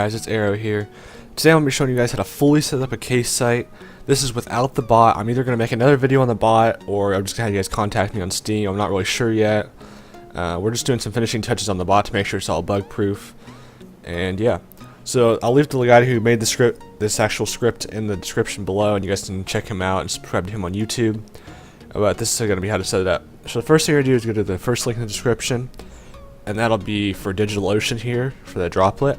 Guys, it's Arrow here. Today I'm going to be showing you guys how to fully set up a case site. This is without the bot. I'm either going to make another video on the bot, or I'm just going to have you guys contact me on Steam. I'm not really sure yet. We're just doing some finishing touches on the bot to make sure it's all bug proof. And yeah, so I'll leave the guy who made the script, this actual script, in the description below, and you guys can check him out and subscribe to him on YouTube. But this is going to be how to set it up. So the first thing you're going to do is go to the first link in the description, and that'll be for DigitalOcean here for the droplet.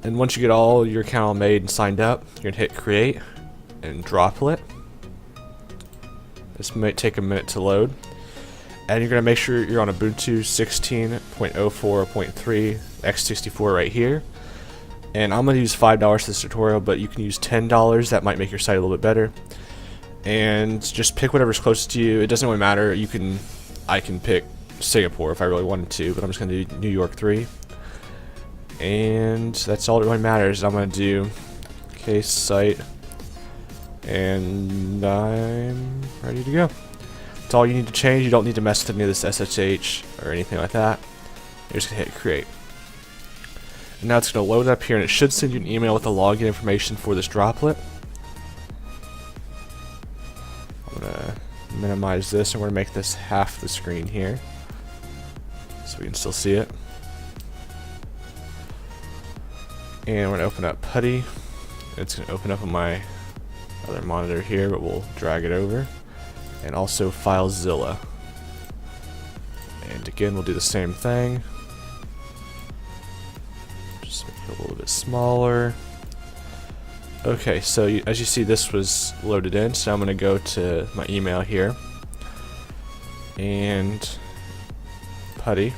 And once you get all your account all made and signed up, you're gonna hit create and droplet. This might take a minute to load. And you're gonna make sure you're on Ubuntu 16.04.3 x64 right here. And I'm gonna use $5 for this tutorial, but you can use $10. That might make your site a little bit better. And just pick whatever's closest to you. It doesn't really matter. I can pick Singapore if I really wanted to, but I'm just gonna do New York 3. And that's all that really matters. I'm going to do case site, and I'm ready to go. That's all you need to change. You don't need to mess with any of this SSH or anything like that. You're just going to hit create. And now it's going to load up here, and it should send you an email with the login information for this droplet. I'm going to minimize this, and we're going to make this half the screen here so we can still see it. And we're going to open up Putty. It's going to open up on my other monitor here, but we'll drag it over. And also FileZilla. And again, we'll do the same thing. Just make it a little bit smaller. Okay, so as you see, this was loaded in. So I'm going to go to my email here. And Putty.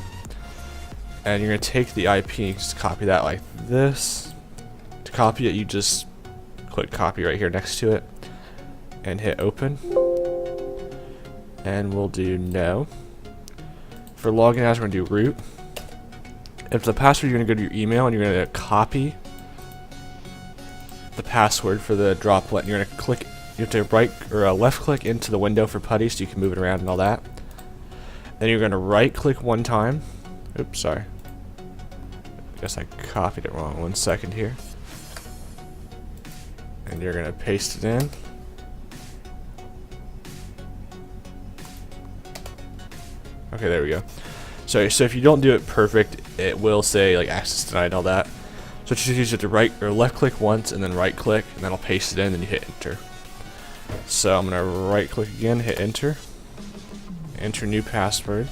And you're going to take the IP and just copy that like this. To copy it, you just click copy right here next to it and hit open. And we'll do no. For login as, we're going to do root. If the password, you're going to go to your email and you're going to copy the password for the droplet. And you're going to click, you have to right or left click into the window for Putty so you can move it around and all that. Then you're going to right click one time. Oops, sorry. Guess I copied it wrong. 1 second here. And you're gonna paste it in. Okay, there we go. So if you don't do it perfect, it will say like access denied and all that. So just use it to right or left click once and then right click, and then I'll paste it in and you hit enter. So I'm gonna right click again, hit enter. Enter new password.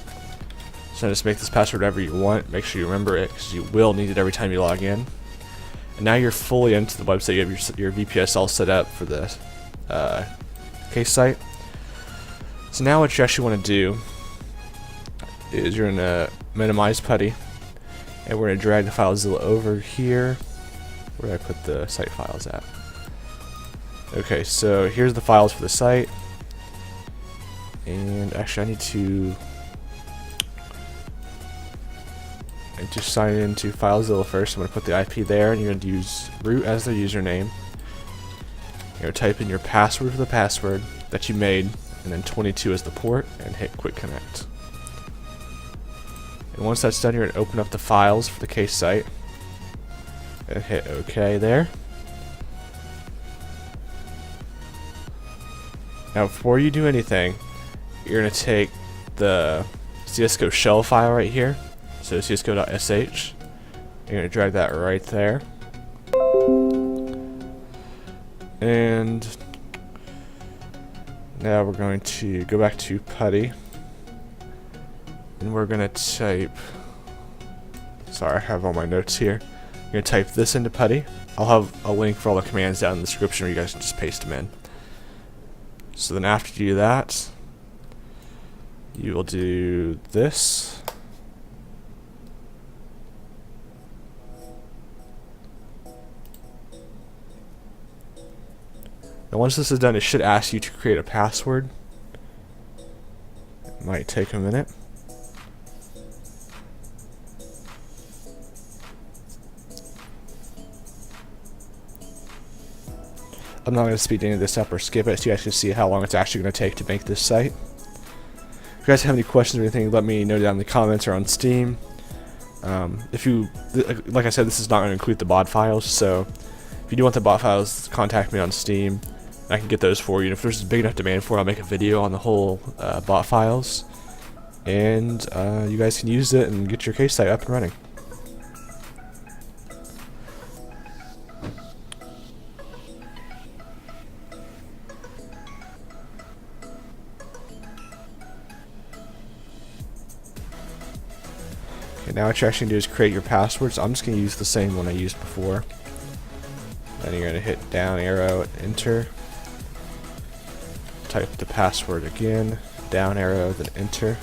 So just make this password whatever you want. Make sure you remember it, because you will need it every time you log in. And now you're fully into the website. You have your VPS all set up for the case site. So now what you actually want to do is you're going to minimize Putty, and we're going to drag the FileZilla over here. Where did I put the site files at? Okay, so here's the files for the site. And actually I need to sign into FileZilla first. I'm going to put the IP there, and you're going to use root as the username. You're going to type in your password for the password that you made, and then 22 as the port, and hit quick connect. And once that's done, you're going to open up the files for the case site, and hit OK there. Now before you do anything, you're going to take the Csgo shell file right here. So csgo.sh, you're going to drag that right there. And now we're going to go back to Putty. And we're going to type, sorry, I have all my notes here. You're going to type this into Putty. I'll have a link for all the commands down in the description where you guys can just paste them in. So then after you do that, you will do this. And once this is done, it should ask you to create a password. It might take a minute. I'm not going to speed any of this up or skip it so you guys can see how long it's actually going to take to make this site. If you guys have any questions or anything, let me know down in the comments or on Steam. If you, like I said, this is not going to include the BOD files, so if you do want the BOD files, contact me on Steam. I can get those for you. And if there's a big enough demand for it, I'll make a video on the whole bot files, and you guys can use it and get your case site up and running. Okay, now what you're actually going to do is create your passwords. I'm just going to use the same one I used before. Then you're going to hit down arrow, enter. Type the password again, down arrow, then enter.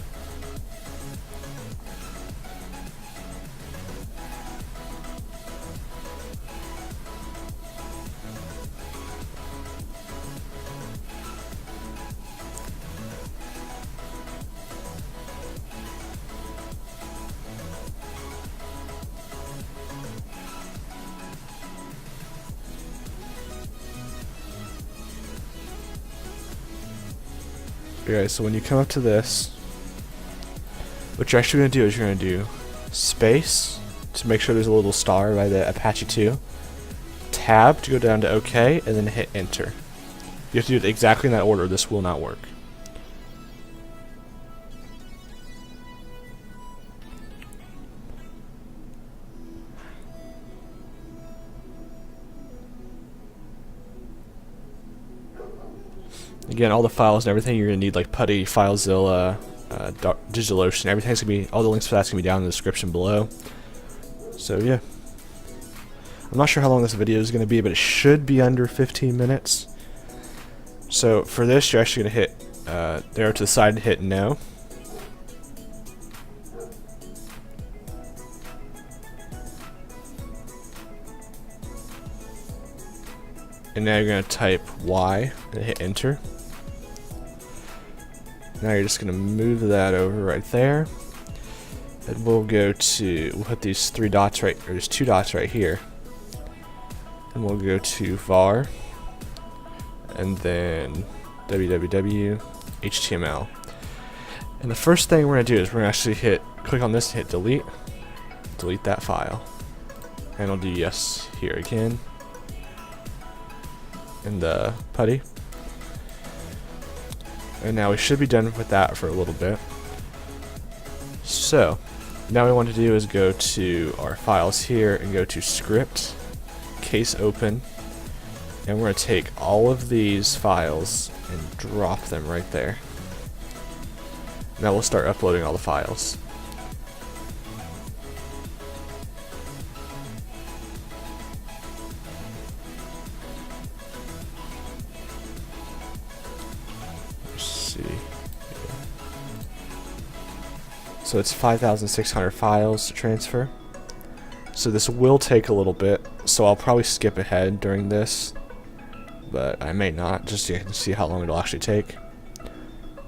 Okay, so when you come up to this, what you're actually going to do is you're going to do space to make sure there's a little star by the Apache 2, tab to go down to OK, and then hit enter. You have to do it exactly in that order. This will not work. Again, all the files and everything you're gonna need, like Putty, FileZilla, DigitalOcean, everything's gonna be, all the links for that's gonna be down in the description below. So yeah, I'm not sure how long this video is gonna be, but it should be under 15 minutes. So for this, you're actually gonna hit arrow to the side and hit no. And now you're gonna type Y and hit enter. Now you're just going to move that over right there, and we'll put these 3 dots right, or there's 2 dots right here, and we'll go to var, and then www HTML. And the first thing we're going to do is we're going to actually click on this and hit delete that file, and I'll do yes here again, in the Putty. And now we should be done with that for a little bit. So, now what we want to do is go to our files here and go to script, case open, and we're going to take all of these files and drop them right there. Now we'll start uploading all the files. So it's 5,600 files to transfer. So this will take a little bit, so I'll probably skip ahead during this, but I may not, just so you can see how long it'll actually take.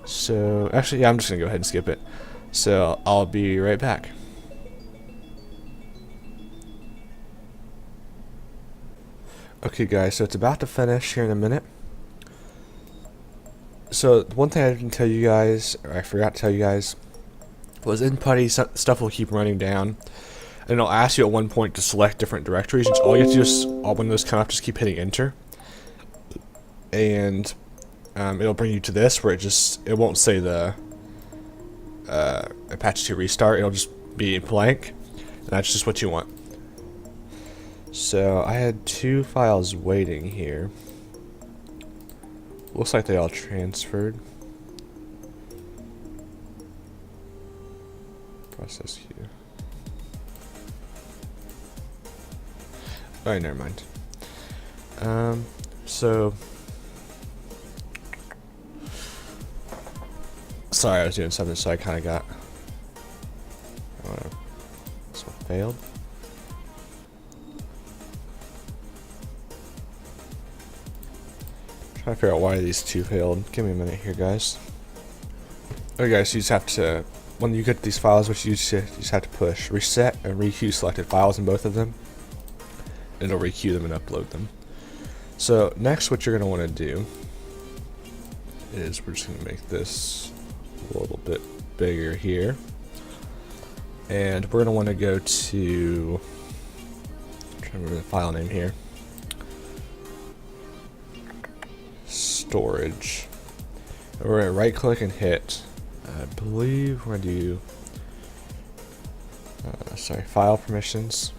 So actually, yeah, I'm just gonna go ahead and skip it. So I'll be right back. Okay guys, so it's about to finish here in a minute. So one thing I didn't tell you guys, or I forgot to tell you guys, was in Putty, stuff will keep running down, and it'll ask you at one point to select different directories. And all you have to do is, when those come up, just keep hitting enter, and it'll bring you to this where it won't say the Apache 2 restart. It'll just be blank, and that's just what you want. So I had 2 files waiting here. Looks like they all transferred. Process queue. Alright, never mind. So sorry, I was doing something, so I kind of got. This one failed. Trying to figure out why these 2 failed. Give me a minute here, guys. Okay, guys, so you just have to. When you get these files, what you just have to push reset and requeue selected files in both of them, and it'll requeue them and upload them. So next, what you're going to want to do is we're just going to make this a little bit bigger here, And we're going to want to go to, I'm trying to remember the file name here, storage. And we're going to right click and hit, I believe we're going to do, file permissions.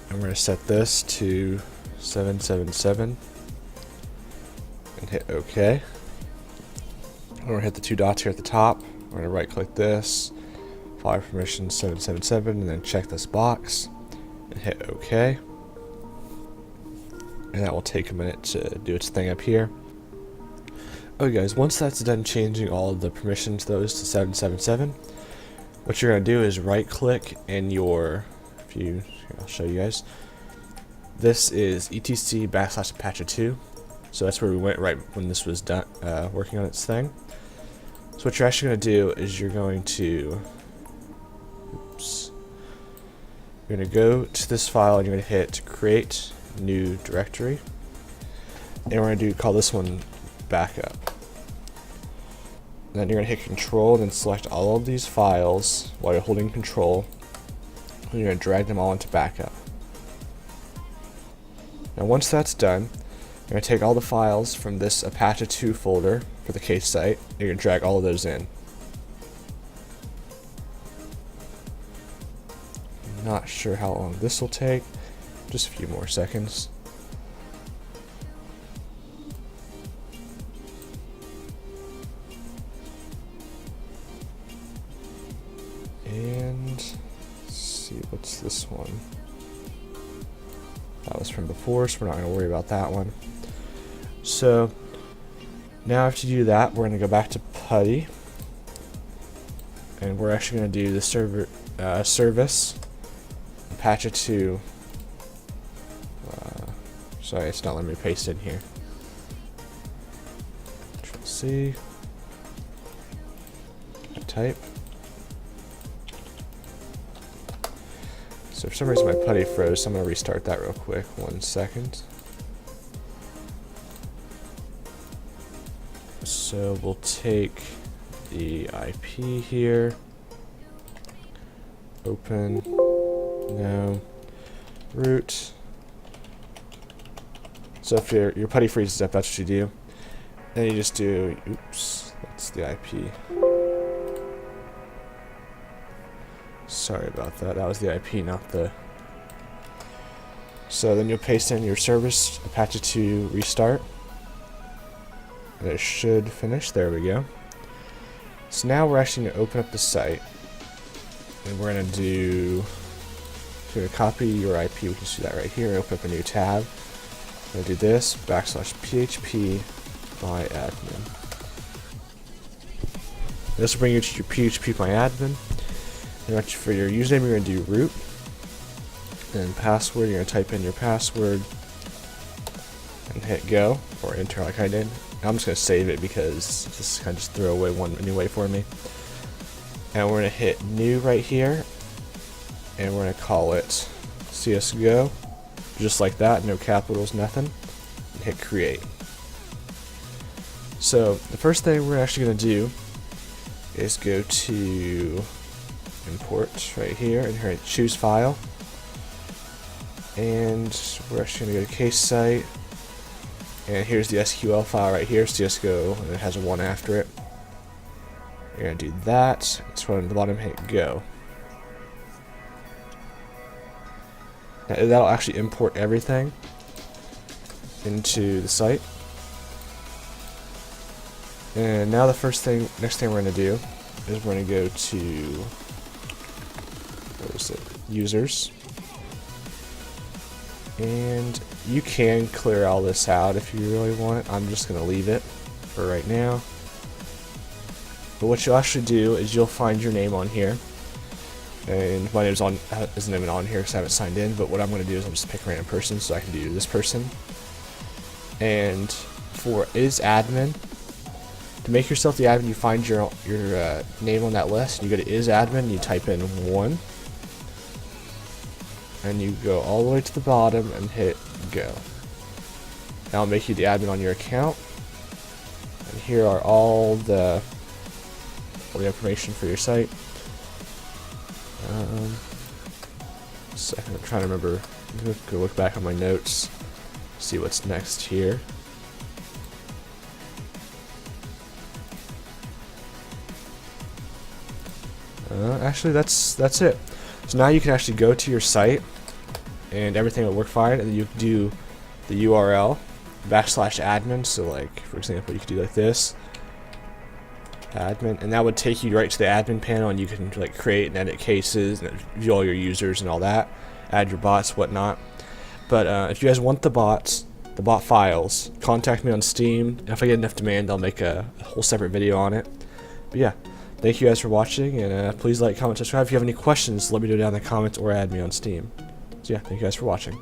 And we're going to set this to 777 and hit OK. We're going to hit the two dots here at the top. We're going to right click this, file permissions 777, and then check this box and hit OK. And that will take a minute to do its thing up here. Okay guys, once that's done changing all of the permissions those to 777, what you're going to do is right click in your, I'll show you guys. This is etc/Apache2. So that's where we went right when this was done, working on its thing. So what you're actually going to do is you're going to, you're going to go to this file and you're going to hit create new directory. And we're going to call this one backup. And then you're going to hit control and then select all of these files while you're holding control. And you're going to drag them all into backup. Now once that's done, you're going to take all the files from this Apache2 folder for the case site, and you're going to drag all of those in. I'm not sure how long this will take, just a few more seconds. And let's see, what's this one? That was from before, so we're not going to worry about that one. So now after you do that, we're going to go back to PuTTY, and we're actually going to do the service Apache2. Sorry, it's not letting me paste in here. Control C. Type. So for some reason my PuTTY froze, so I'm going to restart that real quick. 1 second. So we'll take the IP here. Open. No. Root. So if your PuTTY freezes up, that's what you do. Then you just do, oops, that's the IP. Sorry about that, that was the IP, not the... So then you'll paste in your service Apache2 restart. And it should finish, there we go. So now we're actually going to open up the site. And we're going to do... If you're going to copy your IP, we can see that right here, open up a new tab. I'm going to do this, /php my admin. This will bring you to your php my admin. And for your username, you're going to do root. And password, you're going to type in your password. And hit go, or enter like I did. I'm just going to save it because this kind of just threw away one anyway for me. And we're going to hit new right here. And we're going to call it Csgo. Just like that, no capitals, nothing. And hit create. So the first thing we're actually going to do is go to import right here and here choose file. And we're actually going to go to case site. And here's the SQL file right here, Csgo, and it has a 1 after it. You're going to do that. Scroll to the bottom, hit go. Now, that'll actually import everything into the site. And now the next thing we're going to do is we're going to go to, where is it? Users. And you can clear all this out if you really want it. I'm just going to leave it for right now. But what you'll actually do is you'll find your name on here. And my name's isn't even on here because I haven't signed in, but what I'm going to do is I'll just pick a random person, so I can do this person. And for is admin, to make yourself the admin, you find your name on that list, and you go to is admin, you type in 1, and you go all the way to the bottom and hit go. Now I'll make you the admin on your account, and here are all the information for your site. Second, I'm trying to remember. I'm gonna go look back on my notes, see what's next here. Actually, that's it. So now you can actually go to your site, and everything will work fine. And then you can do the URL /admin. So, like for example, you could do like this, admin, and that would take you right to the admin panel, and you can like create and edit cases and view all your users and all that, add your bots, whatnot. But if you guys want the bot files, contact me on Steam. If I get enough demand, I'll make a whole separate video on it. But yeah, thank you guys for watching, and please like, comment, subscribe. If you have any questions, let me know down in the comments or add me on Steam. So yeah, thank you guys for watching.